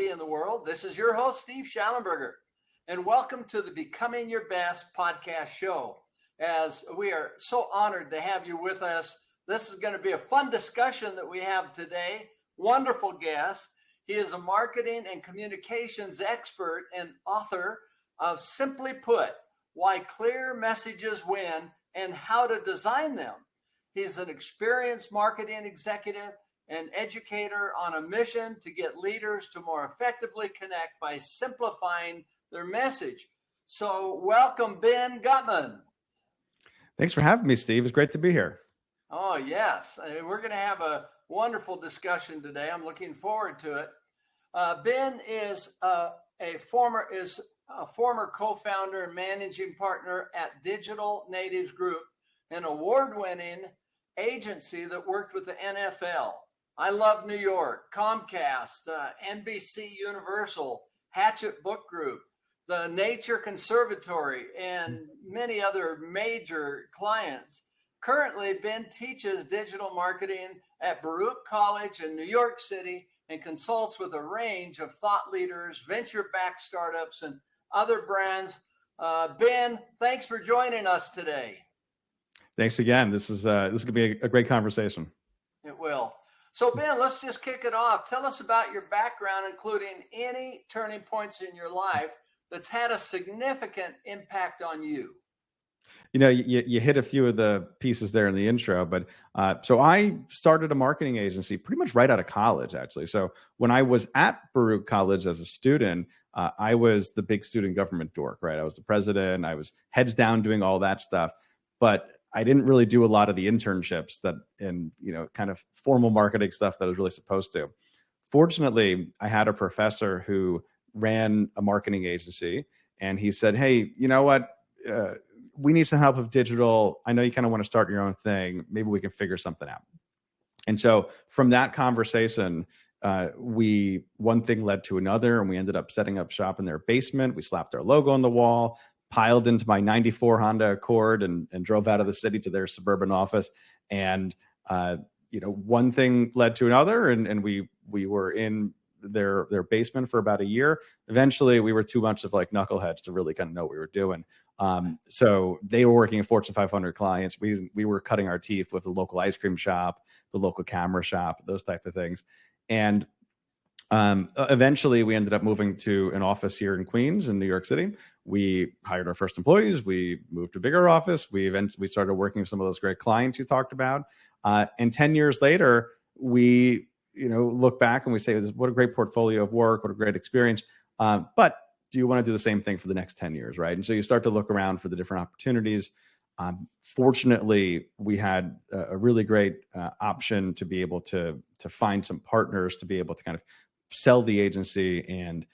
be in the world. This is your host, Steve Schallenberger, and welcome to the Becoming Your Best podcast show. As we are so honored to have you with us, this is going to be a fun discussion that we have today. Wonderful guest. He is a marketing and communications expert and author of Simply Put, Why Clear Messages Win and How to Design Them. He's an experienced marketing executive and educator on a mission to get leaders to more effectively connect by simplifying their message. So welcome, Ben Guttmann. Thanks for having me, Steve. It's great to be here. Oh, yes. We're going to have a wonderful discussion today. I'm looking forward to it. Ben is a former co-founder and managing partner at Digital Natives Group, an award-winning agency that worked with the NFL. I Love New York, Comcast, NBC Universal, Hatchet Book Group, the Nature Conservatory, and many other major clients. Currently, Ben teaches digital marketing at Baruch College in New York City and consults with a range of thought leaders, venture-backed startups, and other brands. Ben, thanks for joining us today. Thanks again. This is going to be a great conversation. It will. So, Ben, let's just kick it off. Tell us about your background, including any turning points in your life that's had a significant impact on you. You know, you hit a few of the pieces there in the intro, but so I started a marketing agency pretty much right out of college, actually. So when I was at Baruch College as a student, I was the big student government dork, right? I was the president. I was heads down doing all that stuff, but I didn't really do a lot of the internships and kind of formal marketing stuff that I was really supposed to. Fortunately, I had a professor who ran a marketing agency, and he said, "Hey, you know what? We need some help with digital. I know you kind of want to start your own thing. Maybe we can figure something out." And so from that conversation, one thing led to another, and we ended up setting up shop in their basement. We slapped our logo on the wall, piled into my 94 Honda Accord and drove out of the city to their suburban office. And, one thing led to another, and we were in their basement for about a year. Eventually we were too much of like knuckleheads to really kind of know what we were doing. So they were working at Fortune 500 clients. We were cutting our teeth with the local ice cream shop, the local camera shop, those type of things. And eventually we ended up moving to an office here in Queens in New York City. We hired our first employees. We moved to a bigger office. We started working with some of those great clients you talked about. And 10 years later, we look back and we say, what a great portfolio of work, what a great experience. But do you want to do the same thing for the next 10 years, right? And so you start to look around for the different opportunities. Fortunately, we had a really great option to be able to find some partners to be able to kind of sell the agency. And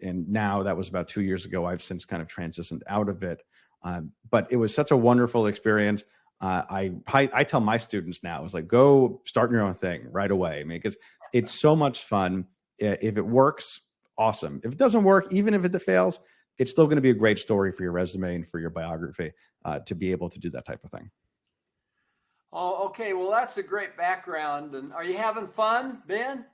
now that was about 2 years ago. I've since kind of transitioned out of it. But it was such a wonderful experience. I tell my students now, it's like, go start your own thing right away. I mean, because it's so much fun. If it works, awesome. If it doesn't work, even if it fails, it's still going to be a great story for your resume and for your biography to be able to do that type of thing. Oh, okay. Well, that's a great background. And are you having fun, Ben?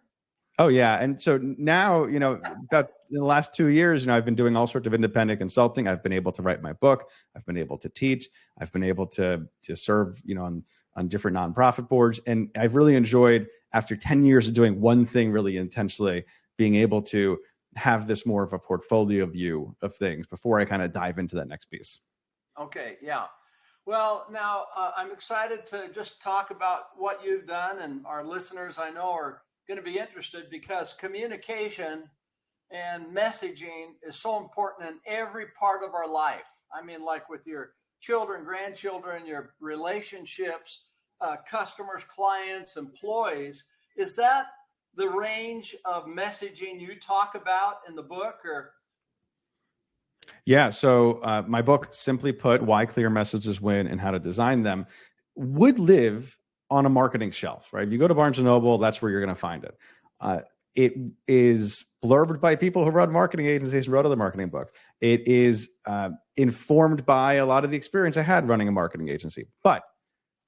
Oh, yeah. And so now, about in the last 2 years, I've been doing all sorts of independent consulting. I've been able to write my book. I've been able to teach. I've been able to serve, on different nonprofit boards. And I've really enjoyed, after 10 years of doing one thing really intensely, being able to have this more of a portfolio view of things before I kind of dive into that next piece. Okay. Yeah. Well, now I'm excited to just talk about what you've done, and our listeners I know are going to be interested because communication and messaging is so important in every part of our life. I mean, like with your children, grandchildren, your relationships, customers, clients, employees. Is that the range of messaging you talk about in the book? Or Yeah. So my book, Simply Put, Why Clear Messages Win and How to Design Them, would live on a marketing shelf, right? If you go to Barnes & Noble, that's where you're going to find it. It is blurbed by people who run marketing agencies and wrote other marketing books. It is informed by a lot of the experience I had running a marketing agency. But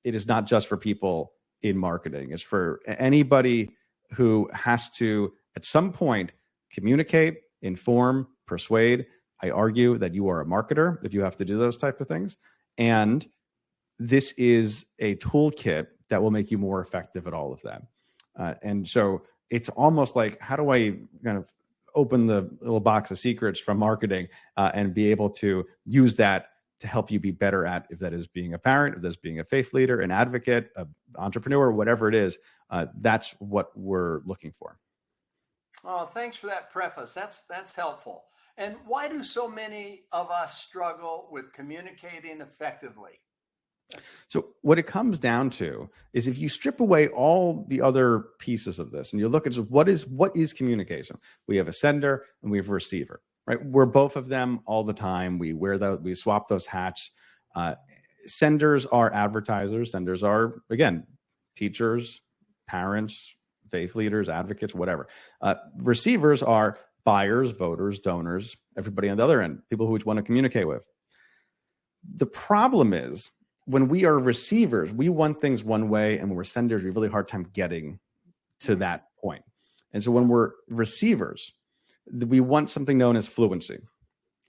it is not just for people in marketing. It's for anybody who has to, at some point, communicate, inform, persuade. I argue that you are a marketer if you have to do those type of things. And this is a toolkit that will make you more effective at all of that. And so it's almost like, how do I kind of open the little box of secrets from marketing and be able to use that to help you be better at, if that is being a parent, if that's being a faith leader, an advocate, an entrepreneur, whatever it is, that's what we're looking for. Oh, thanks for that preface. That's helpful. And why do so many of us struggle with communicating effectively? So what it comes down to is, if you strip away all the other pieces of this and you look at just what is communication, we have a sender and we have a receiver, right? We're both of them all the time. We we swap those hats. Senders are advertisers. Senders are, again, teachers, parents, faith leaders, advocates, whatever. Receivers are buyers, voters, donors, everybody on the other end, people who we want to communicate with. The problem is, when we are receivers, we want things one way, and when we're senders, we have a really hard time getting to that point. And so when we're receivers, we want something known as fluency.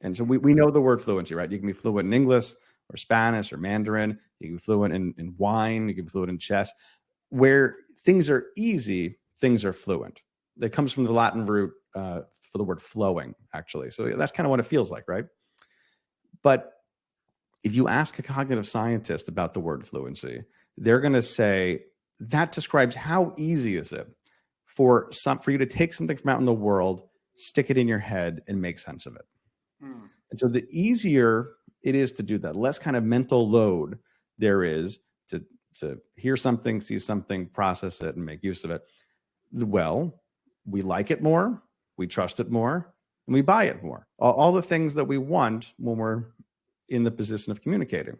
And so we know the word fluency, right? You can be fluent in English or Spanish or Mandarin. You can be fluent in wine. You can be fluent in chess. Where things are easy, things are fluent. That comes from the Latin root for the word flowing, actually. So that's kind of what it feels like, right? But if you ask a cognitive scientist about the word fluency, they're going to say that describes how easy is it for you to take something from out in the world, stick it in your head, and make sense of it. And so the easier it is to do that, less kind of mental load there is to hear something, see something, process it, and make use of it. Well, we like it more, we trust it more, and we buy it more. All the things that we want when we're in the position of communicating.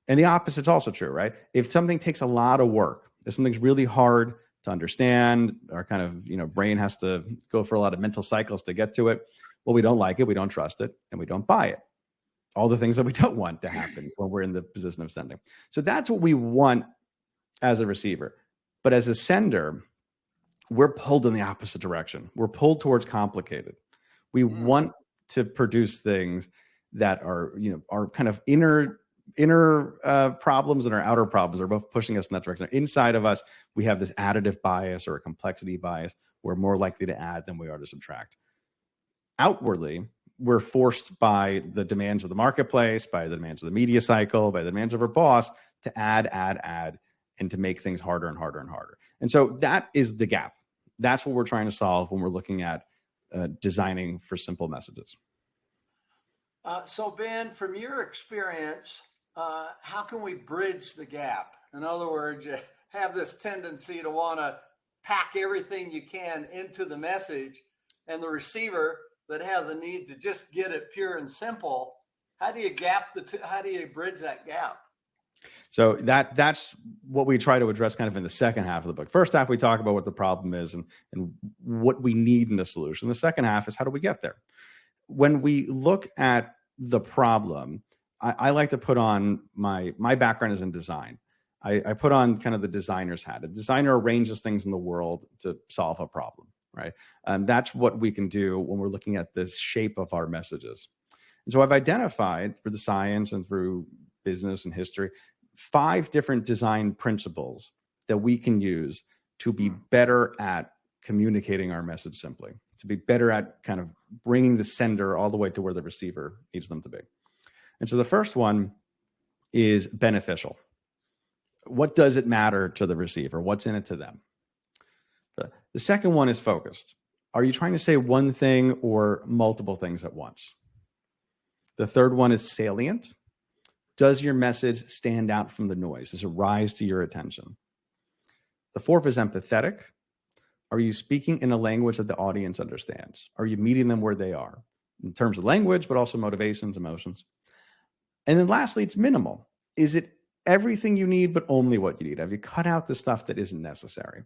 And the opposite's also true, right? If something takes a lot of work, if something's really hard to understand, our kind of, brain has to go for a lot of mental cycles to get to it, well, we don't like it, we don't trust it, and we don't buy it. All the things that we don't want to happen when we're in the position of sending. So that's what we want as a receiver. But as a sender, we're pulled in the opposite direction. We're pulled towards complicated. We want to produce things that are, our kind of inner problems and our outer problems are both pushing us in that direction. Inside of us, we have this additive bias or a complexity bias. We're more likely to add than we are to subtract. Outwardly, we're forced by the demands of the marketplace, by the demands of the media cycle, by the demands of our boss to add, and to make things harder and harder and harder. And so that is the gap. That's what we're trying to solve when we're looking at designing for simple messages. So Ben, from your experience, how can we bridge the gap? In other words, you have this tendency to want to pack everything you can into the message, and the receiver that has a need to just get it pure and simple. How do you how do you bridge that gap? So that's what we try to address kind of in the second half of the book. First half, we talk about what the problem is and what we need in a solution. The second half is how do we get there? When we look at the problem, I like to put on my background is in design. I put on kind of the designer's hat. A designer arranges things in the world to solve a problem, right? And that's what we can do when we're looking at the shape of our messages. And so I've identified through the science and through business and history 5 different design principles that we can use to be better at communicating our message simply, to be better at kind of bringing the sender all the way to where the receiver needs them to be. And so the first one is beneficial. What does it matter to the receiver? What's in it to them? The second one is focused. Are you trying to say one thing or multiple things at once? The third one is salient. Does your message stand out from the noise? Does it rise to your attention? The fourth is empathetic. Are you speaking in a language that the audience understands? Are you meeting them where they are in terms of language, but also motivations, emotions? And then lastly, it's minimal. Is it everything you need, but only what you need? Have you cut out the stuff that isn't necessary?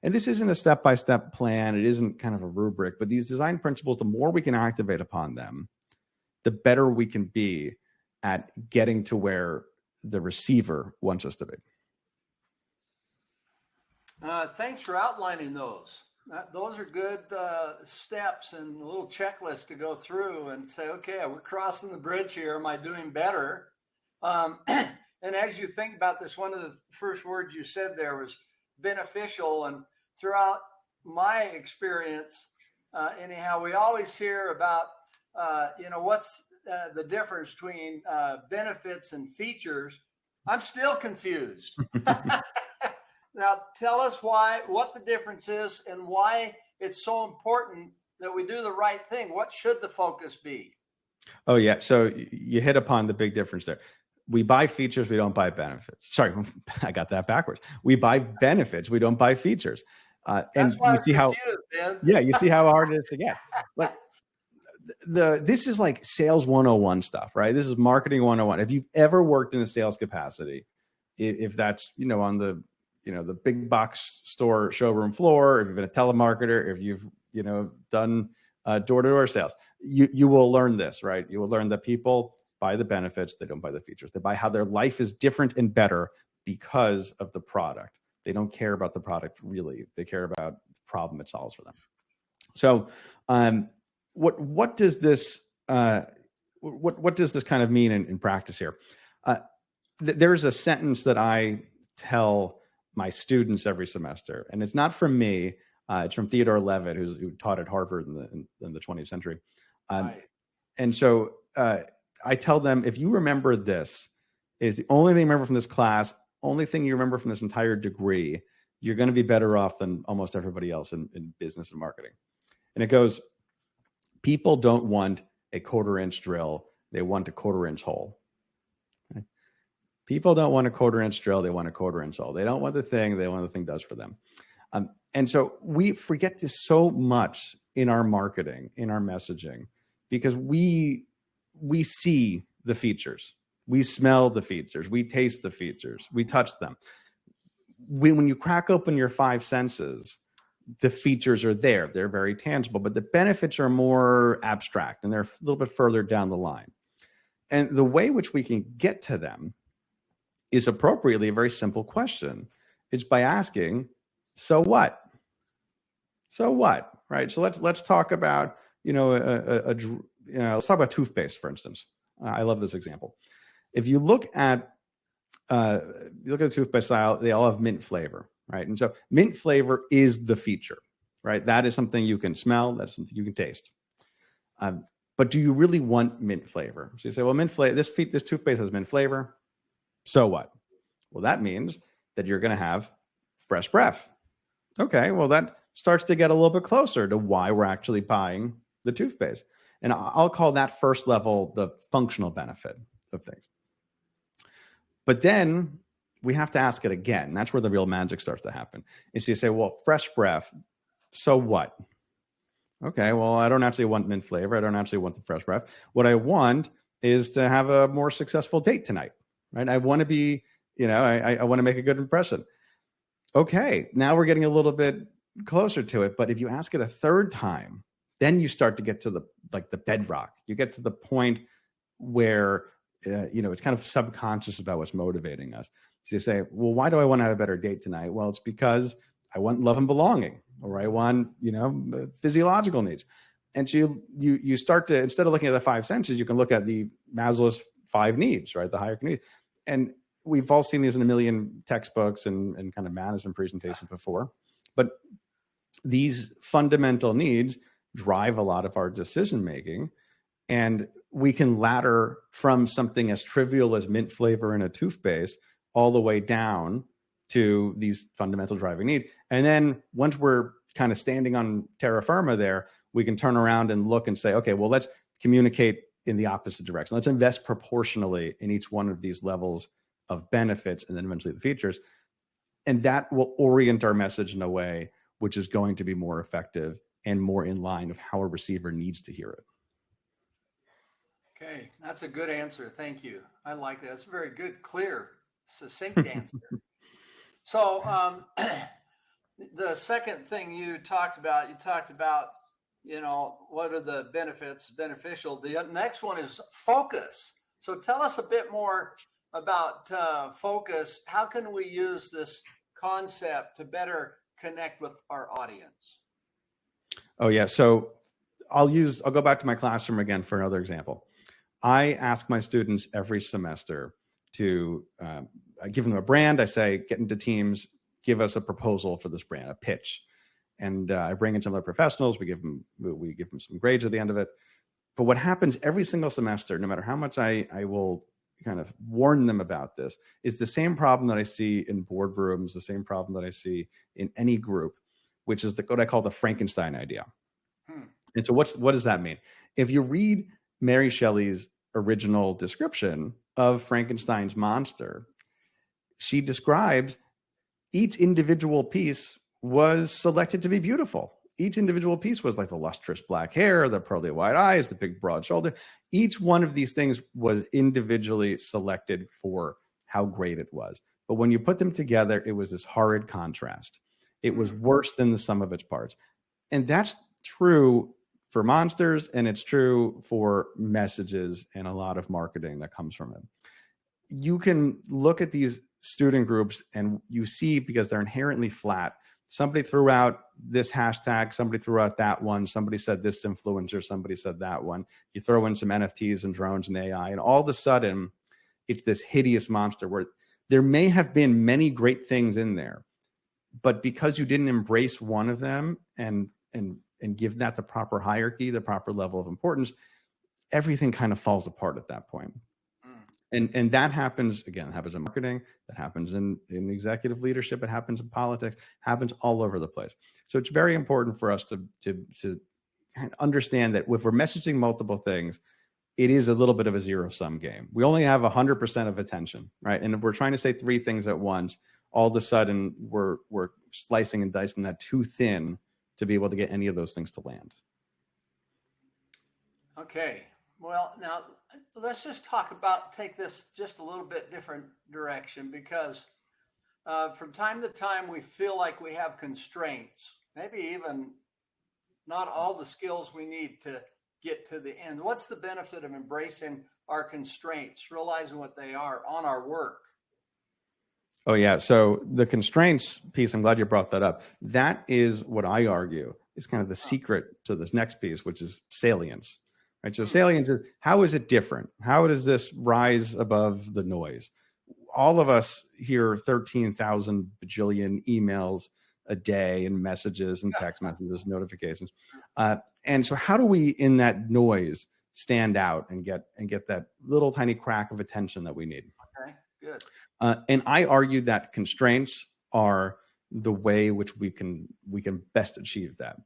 And this isn't a step-by-step plan. It isn't kind of a rubric, but these design principles, the more we can activate upon them, the better we can be at getting to where the receiver wants us to be. Thanks for outlining those. Those are good steps and a little checklist to go through and say, okay, we're crossing the bridge here. Am I doing better? And as you think about this, one of the first words you said there was beneficial. And throughout my experience, anyhow, we always hear about, what's the difference between benefits and features. I'm still confused. Now, tell us what the difference is and why it's so important that we do the right thing. What should the focus be? Oh, yeah. So you hit upon the big difference there. We buy features, we don't buy benefits. Sorry, I got that backwards. We buy benefits, we don't buy features. And why you see how, Ben. yeah, you see how hard it is to get. Like this is like sales 101 stuff, right? This is marketing 101. If you've ever worked in a sales capacity, if that's, on the big box store showroom floor, if you've been a telemarketer, if you've, done door-to-door sales, you will learn this, right? You will learn that people buy the benefits, they don't buy the features. They buy how their life is different and better because of the product. They don't care about the product really. They care about the problem it solves for them. So what does this what does this kind of mean in practice here? There's a sentence that I tell my students every semester, and it's not from me. It's from Theodore Levitt, who taught at Harvard in the 20th century. Right. And so I tell them, if you remember this, is the only thing you remember from this class, only thing you remember from this entire degree, you're going to be better off than almost everybody else in business and marketing. And it goes, people don't want a 1/4-inch drill. They want a 1/4-inch hole. Okay? People don't want a 1/4-inch drill. They want a 1/4-inch hole. They don't want the thing. They want the thing does for them. And so we forget this so much in our marketing, in our messaging, because we see the features. We smell the features. We taste the features. We touch them. When you crack open your 5 senses, the features are there. They're very tangible, but the benefits are more abstract and they're a little bit further down the line. And the way which we can get to them is appropriately a very simple question. It's by asking, so what? So what? Right? So let's talk about, let's talk about toothpaste, for instance. I love this example. If you look at the toothpaste aisle, they all have mint flavor, right? And so mint flavor is the feature, right? That is something you can smell. That's something you can taste. But do you really want mint flavor? So you say, well, mint flavor. This toothpaste has mint flavor. So what? Well, that means that you're going to have fresh breath. Okay, well, that starts to get a little bit closer to why we're actually buying the toothpaste. And I'll call that first level the functional benefit of things. But then we have to ask it again. That's where the real magic starts to happen. And so you say, well, fresh breath, so what? Okay, well, I don't actually want mint flavor. I don't actually want the fresh breath. What I want is to have a more successful date tonight, right? I want to be, I want to make a good impression. Okay, now we're getting a little bit closer to it. But if you ask it a third time, then you start to get to the bedrock. You get to the point where, it's kind of subconscious about what's motivating us. So you say, well, why do I want to have a better date tonight? Well, it's because I want love and belonging, or I want, physiological needs. And so you start to, instead of looking at the 5 senses, you can look at the Maslow's 5 needs, right? The hierarchy needs. And we've all seen these in a million textbooks and kind of management presentations before. But these fundamental needs drive a lot of our decision making. And we can ladder from something as trivial as mint flavor in a toothpaste all the way down to these fundamental driving needs. And then once we're kind of standing on terra firma there, we can turn around and look and say, okay, well, let's communicate in the opposite direction. Let's invest proportionally in each one of these levels of benefits and then eventually the features. And that will orient our message in a way which is going to be more effective and more in line with how a receiver needs to hear it. Okay, that's a good answer. Thank you. I like that. It's a very good, clear, succinct answer. So the second thing you talked about, what are the benefits, beneficial. The next one is focus. So tell us a bit more about focus. How can we use this concept to better connect with our audience? Oh yeah. So I'll go back to my classroom again for another example. I ask my students every semester to I give them a brand. I say, get into teams, give us a proposal for this brand, a pitch. And I bring in some other professionals. We give them some grades at the end of it. But what happens every single semester, no matter how much I will kind of warn them about this, is the same problem that I see in boardrooms, the same problem that I see in any group, which is what I call the Frankenstein idea. And so what does that mean? If you read Mary Shelley's original description of Frankenstein's monster, she describes each individual piece was selected to be beautiful. Each individual piece was like the lustrous black hair, the pearly white eyes, the big broad shoulder. Each one of these things was individually selected for how great it was. But when you put them together, it was this horrid contrast. It was worse than the sum of its parts. And that's true for monsters, and it's true for messages and a lot of marketing that comes from it. You can look at these student groups and you see, because they're inherently flat, somebody threw out this hashtag, somebody threw out that one, somebody said this influencer, somebody said that one. You throw in some NFTs and drones and AI, and all of a sudden it's this hideous monster where there may have been many great things in there, but because you didn't embrace one of them and give that the proper hierarchy, the proper level of importance, everything kind of falls apart at that point. And that happens, again, it happens in marketing, that happens in executive leadership, it happens in politics, happens all over the place. So it's very important for us to understand that if we're messaging multiple things, it is a little bit of a zero-sum game. We only have 100% of attention, right? And if we're trying to say three things at once, all of a sudden we're slicing and dicing that too thin to be able to get any of those things to land. Okay. Well, now let's just take this just a little bit different direction, because from time to time we feel like we have constraints, maybe even not all the skills we need to get to the end. What's the benefit of embracing our constraints, realizing what they are on our work? Oh, yeah. So the constraints piece, I'm glad you brought that up. That is what I argue is kind of the secret to this next piece, which is salience. Right. So salience is, how is it different? How does this rise above the noise? All of us hear 13,000 bajillion emails a day and messages and text messages, notifications. And so how do we, in that noise, stand out and get that little tiny crack of attention that we need? Okay, good. And I argue that constraints are the way which we can best achieve that.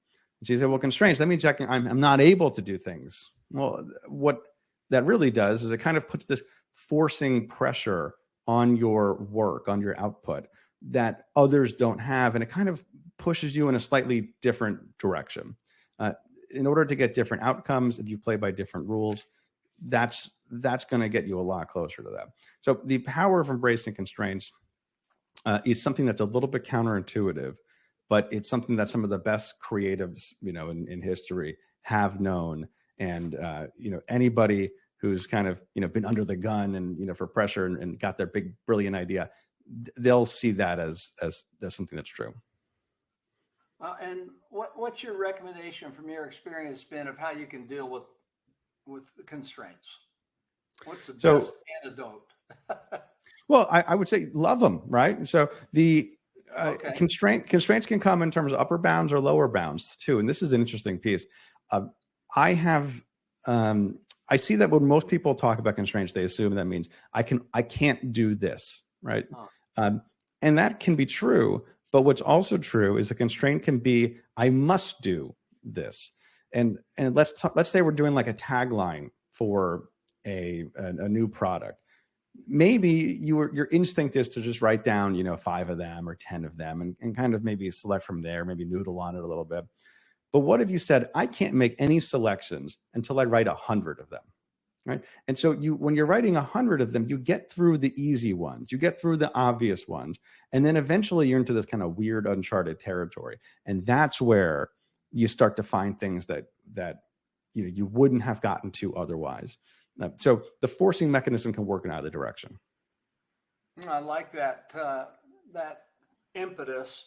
So you say, well, constraints, that means I'm not able to do things. Well, what that really does is it kind of puts this forcing pressure on your work, on your output that others don't have. And it kind of pushes you in a slightly different direction. In order to get different outcomes, if you play by different rules, that's going to get you a lot closer to that. So the power of embracing constraints is something that's a little bit counterintuitive, but it's something that some of the best creatives, in history have known. And, anybody who's kind of, been under the gun and, for pressure and got their big, brilliant idea, they'll see that as something that's true. And what's your recommendation from your experience, Ben, of how you can deal with the constraints? What's the best antidote? Well, I would say love them, right? So the constraints can come in terms of upper bounds or lower bounds too. And this is an interesting piece. I see that when most people talk about constraints, they assume that means I can't do this, right? And that can be true. But what's also true is a constraint can be, I must do this. And let's say we're doing like a tagline for a new product. Maybe your instinct is to just write down, 5 of them or 10 of them and kind of maybe select from there, maybe noodle on it a little bit. But what if you said, I can't make any selections until I write 100 of them, right? And so when you're writing 100 of them, you get through the easy ones, you get through the obvious ones, and then eventually you're into this kind of weird, uncharted territory. And that's where you start to find things that you wouldn't have gotten to otherwise. So the forcing mechanism can work in either direction. I like that impetus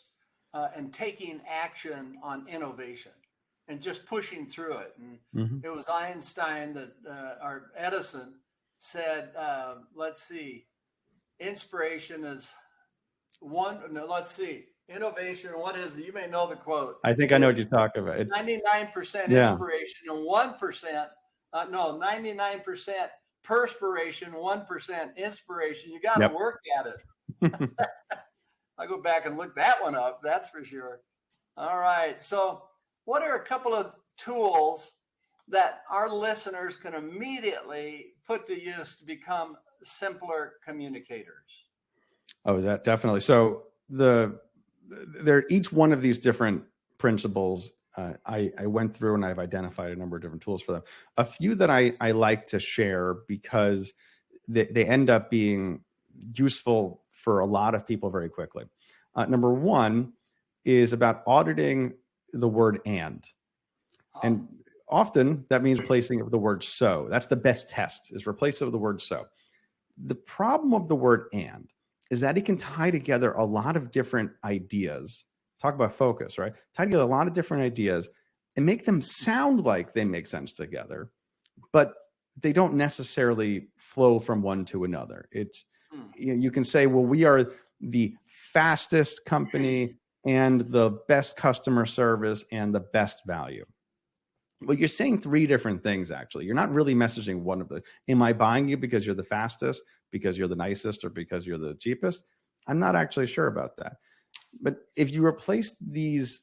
and taking action on innovation. and just pushing through it. And Mhm. it was Einstein that, or Edison said, let's see, inspiration is one. No, let's see, innovation. What is it? You may know the quote. I think I know what you're talking about. 99% Yeah. inspiration and 1%, 99% perspiration, 1% inspiration. You got to Yep. work at it. I'll go back and look that one up. That's for sure. All right. So what are a couple of tools that our listeners can immediately put to use to become simpler communicators? Oh, that definitely. So each one of these different principles, I went through and I've identified a number of different tools for them. A few that I like to share because they end up being useful for a lot of people very quickly. Number one is about auditing the word and. And often that means replacing it with the word so. That's the best test, is replace it with the word so. The problem of the word and is that it can tie together a lot of different ideas. Talk about focus, right? Tie together a lot of different ideas and make them sound like they make sense together, but they don't necessarily flow from one to another. You can say, well, we are the fastest company and the best customer service and the best value. Well, you're saying three different things, actually. You're not really messaging one of the, am I buying you because you're the fastest, because you're the nicest, or because you're the cheapest? I'm not actually sure about that. But if you replace these,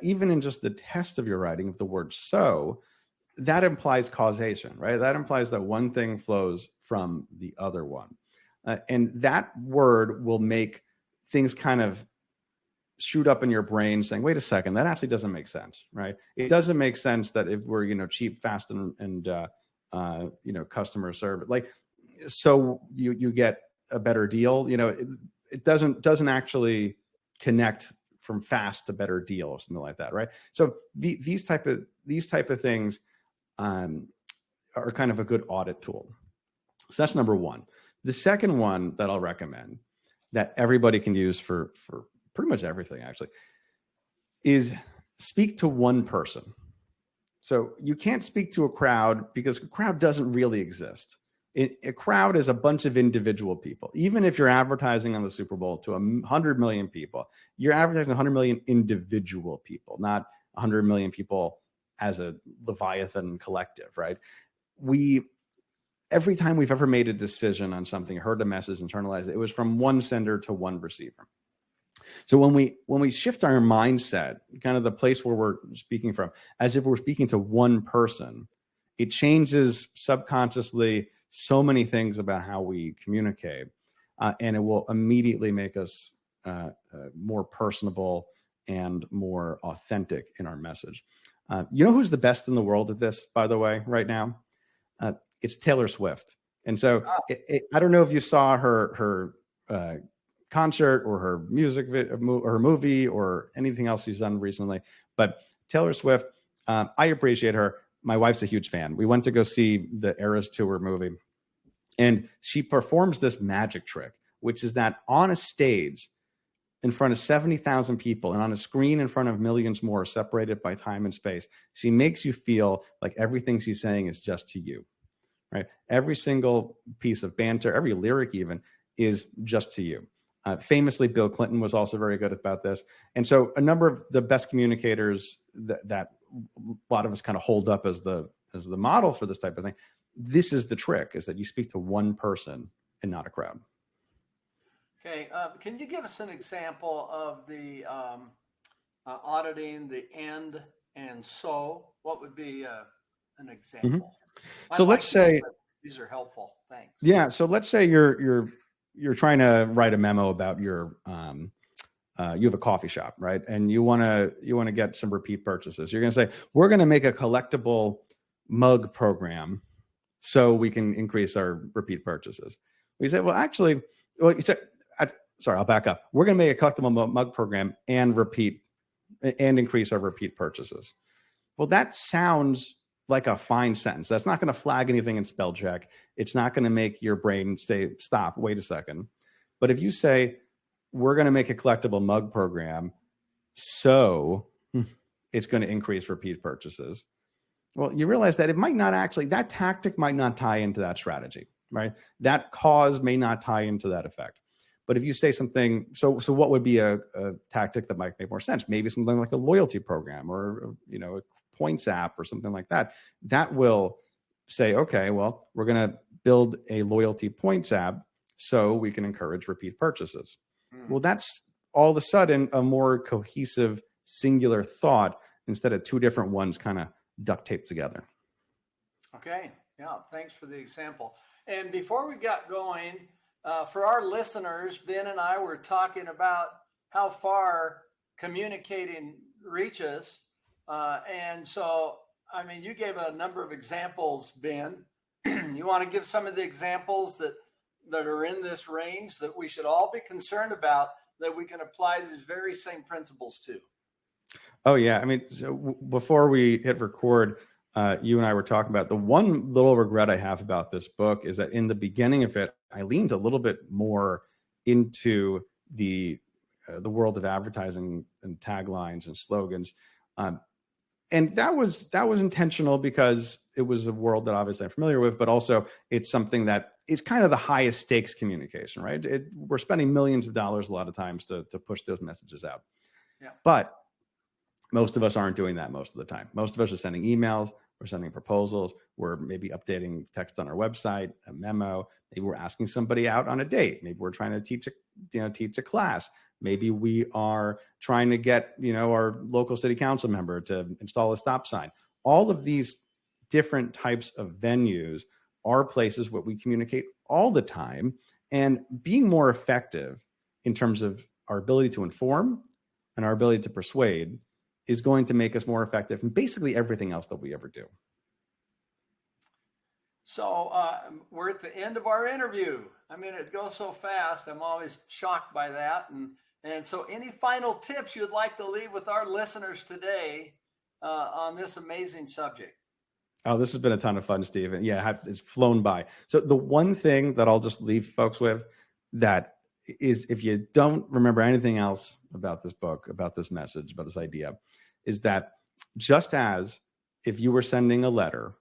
even in just the test of your writing of the word so, that implies causation, right? That implies that one thing flows from the other one. And that word will make things kind of shoot up in your brain saying, wait a second, that actually doesn't make sense, right? It doesn't make sense that if we're, cheap, fast, and customer service, like, so you get a better deal, it doesn't actually connect from fast to better deal or something like that, right? So these type of things are kind of a good audit tool. So that's number one. The second one that I'll recommend that everybody can use for pretty much everything, actually, is speak to one person. So you can't speak to a crowd because a crowd doesn't really exist. A crowd is a bunch of individual people. Even if you're advertising on the Super Bowl to 100 million people, you're advertising 100 million individual people, not 100 million people as a Leviathan collective, right? Every time we've ever made a decision on something, heard a message, internalized it was from one sender to one receiver. So when we shift our mindset, kind of the place where we're speaking from, as if we're speaking to one person, it changes subconsciously so many things about how we communicate, and it will immediately make us more personable and more authentic in our message. You know who's the best in the world at this, by the way, right now? It's Taylor Swift. And so I don't know if you saw her concert or her music video, or her movie, or anything else she's done recently, but Taylor Swift, I appreciate her. My wife's a huge fan. We went to go see the Eras Tour movie, and she performs this magic trick, which is that on a stage in front of 70,000 people and on a screen in front of millions more separated by time and space, she makes you feel like everything she's saying is just to you, right? Every single piece of banter, every lyric even, is just to you. Famously, Bill Clinton was also very good about this. And so a number of the best communicators that a lot of us kind of hold up as the model for this type of thing, this is the trick, is that you speak to one person and not a crowd. Okay. Can you give us an example of the auditing the and so? What would be an example? Mm-hmm. So let's say these are helpful. Thanks. Yeah. So let's say you're trying to write a memo about your you have a coffee shop, right? And you want to get some repeat purchases. You're going to say, we're going to make a collectible mug program so we can increase our repeat purchases. We say, well, actually, sorry, I'll back up. We're going to make a collectible mug program and increase our repeat purchases. Well, that sounds like a fine sentence. That's not going to flag anything in spell check. It's not going to make your brain say, stop, wait a second. But if you say, we're going to make a collectible mug program, so, it's going to increase repeat purchases. Well, you realize that it might not actually, that tactic might not tie into that strategy, right? That cause may not tie into that effect. But if you say something, so what would be a tactic that might make more sense? Maybe something like a loyalty program or, a points app or something like that. That will say, okay, well, we're going to build a loyalty points app so we can encourage repeat purchases. Well, that's all of a sudden a more cohesive, singular thought instead of two different ones kind of duct taped together. Okay. Yeah. Thanks for the example. And before we got going, for our listeners, Ben and I were talking about how far communicating reaches. And so, I mean, you gave a number of examples, Ben. You want to give some of the examples that are in this range that we should all be concerned about, that we can apply these very same principles to? Oh, yeah. I mean, so before we hit record, you and I were talking about the one little regret I have about this book is that in the beginning of it, I leaned a little bit more into the world of advertising and taglines and slogans. And that was intentional because it was a world that obviously I'm familiar with, but also it's something that is kind of the highest stakes communication, right? We're spending millions of dollars a lot of times to push those messages out. Yeah. But most of us aren't doing that most of the time. Most of us are sending emails, we're sending proposals, we're maybe updating text on our website, a memo, maybe we're asking somebody out on a date, maybe we're trying to teach a class. Maybe we are trying to get, our local city council member to install a stop sign. All of these different types of venues are places where we communicate all the time, and being more effective in terms of our ability to inform and our ability to persuade is going to make us more effective in basically everything else that we ever do. So we're at the end of our interview. I mean, it goes so fast. I'm always shocked by that. And so any final tips you'd like to leave with our listeners today on this amazing subject? Oh, this has been a ton of fun, Steve. And yeah, it's flown by. So the one thing that I'll just leave folks with, that is, if you don't remember anything else about this book, about this message, about this idea, is that just as if you were sending a letter,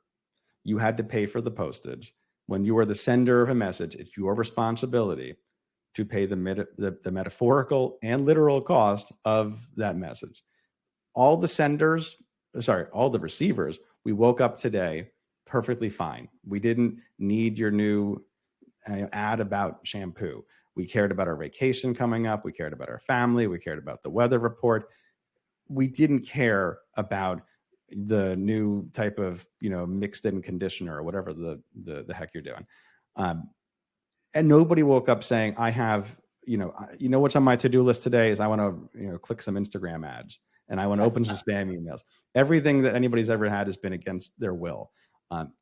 you had to pay for the postage. When you are the sender of a message, it's your responsibility to pay the metaphorical and literal cost of that message. All the receivers, we woke up today perfectly fine. We didn't need your new ad about shampoo. We cared about our vacation coming up. We cared about our family. We cared about the weather report. We didn't care about the new type of, mixed in conditioner or whatever the heck you're doing. And nobody woke up saying, I have, what's on my to-do list today is I want to, click some Instagram ads and I want to open some spam emails. Everything that anybody's ever had has been against their will.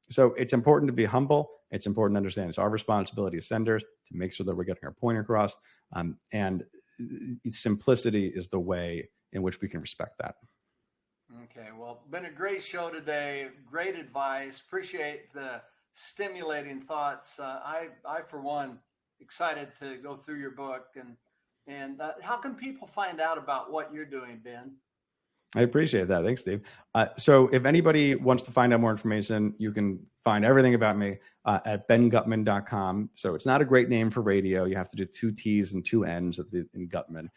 So it's important to be humble. It's important to understand it's our responsibility as senders to make sure that we're getting our point across. And simplicity is the way in which we can respect that. Okay, well, been a great show today. Great advice. Appreciate the stimulating thoughts. I for one, excited to go through your book. And how can people find out about what you're doing, Ben? I appreciate that. Thanks, Steve. So if anybody wants to find out more information, you can find everything about me at benguttmann.com. So it's not a great name for radio. You have to do 2 T's and 2 N's in Guttmann.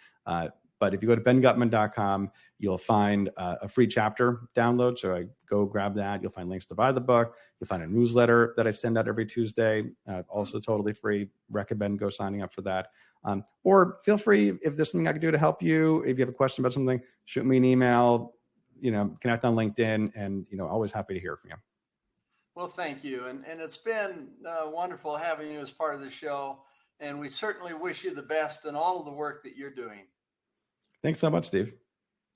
But if you go to benguttmann.com, you'll find a free chapter download. So I go grab that. You'll find links to buy the book. You'll find a newsletter that I send out every Tuesday, also totally free. Recommend go signing up for that. Or feel free, if there's something I can do to help you, if you have a question about something, shoot me an email, connect on LinkedIn, and, always happy to hear from you. Well, thank you. And it's been wonderful having you as part of the show. And we certainly wish you the best in all of the work that you're doing. Thanks so much, Steve.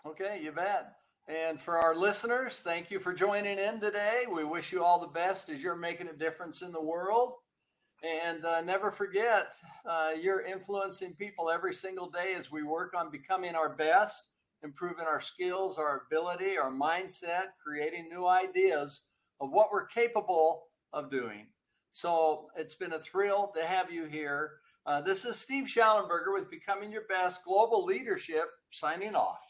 Okay, you bet. And for our listeners, thank you for joining in today. We wish you all the best as you're making a difference in the world. And never forget, you're influencing people every single day as we work on becoming our best, improving our skills, our ability, our mindset, creating new ideas of what we're capable of doing. So it's been a thrill to have you here. This is Steve Schallenberger with Becoming Your Best Global Leadership signing off.